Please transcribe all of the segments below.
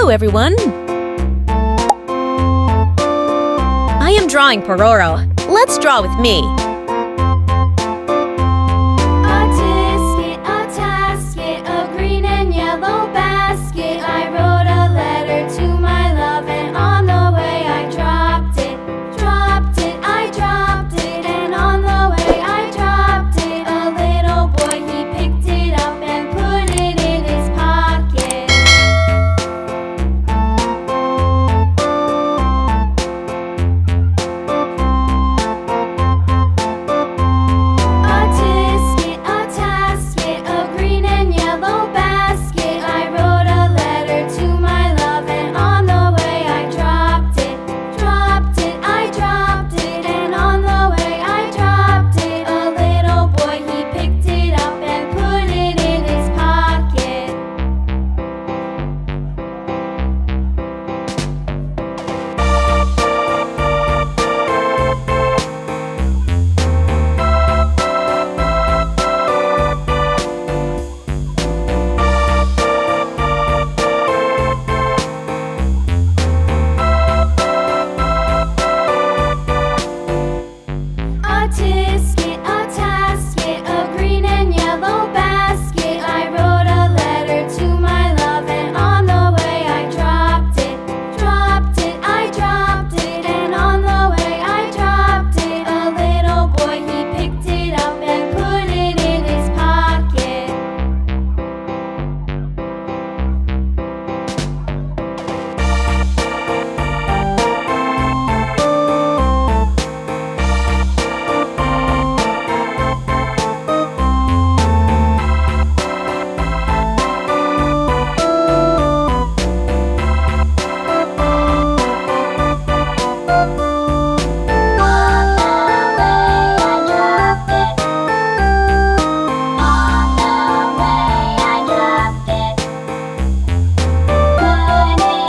Hello, everyone! I am drawing Pororo. Let's draw with me. A tasket, a green and yellow basket. I wrote a letter to my love, and on the way I dropped it. I dropped it, and on the way I dropped it. A little boy, he picked it up and put it in his pocket. A tasket, a green and yellow basket. I wrote a letter to my love, and on the way I dropped it. I dropped it, and on the way I dropped it. A little boy, he picked it up and put it in his pocket. A tasket, a green and yellow basket. I wrote a letter to my love, and on the way I dropped it. I dropped it, and on the way I dropped it. A little boy, he picked it up and put it in his pocket.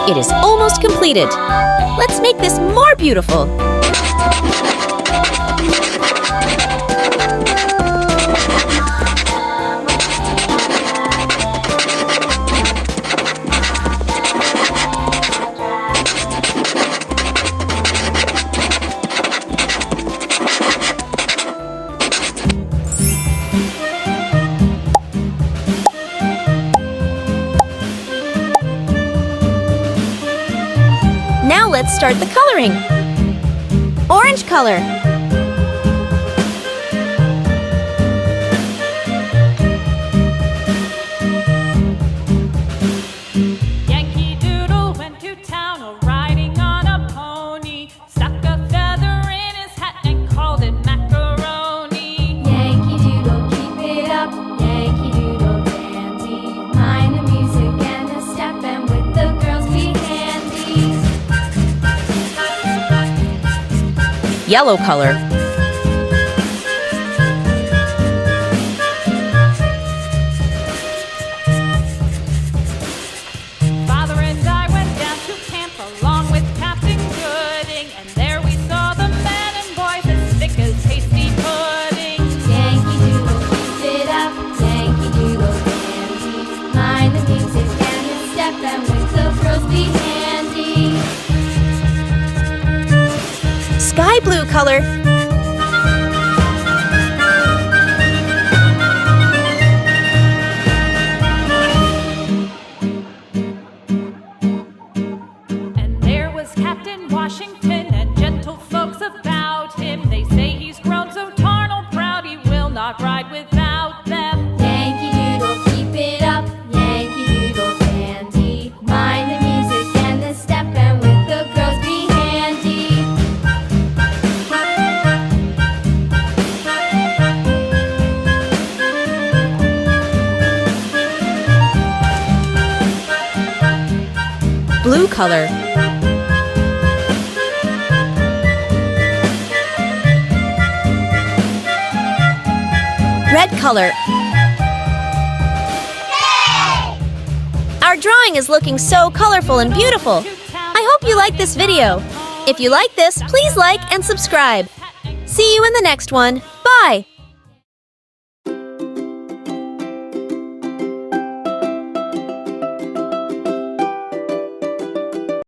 It is almost completed. Let's make this more beautiful. Now let's start the coloring. Orange color. Yankee Doodle went to town riding on a pony, stuck a feather in his hat and called it macaroni. Yankee Doodle, keep it up. Yankee Doodle dandy. Mind the music and the step, and with the girls be handy. Yellow color. Father and I went down to camp along with Captain Gooding, and there we saw the men and boys as thick as hasty pudding. Yankee Doodle, keep it up. Yankee Doodle dandy. Mind the music and the step, and with the girls be handy. Sky blue color. And there was Captain Washington and gentle folks about him. They say he's grown so tarnal proud he will not ride without them. Yankee Doodle, keep it up. Yankee Doodle dandy. Mind the music and the step, and with the girls be handy. Blue color. Red color. Our drawing is looking so colorful and beautiful. I hope you like this video. If you like this, please like and subscribe. See you in the next one. Bye!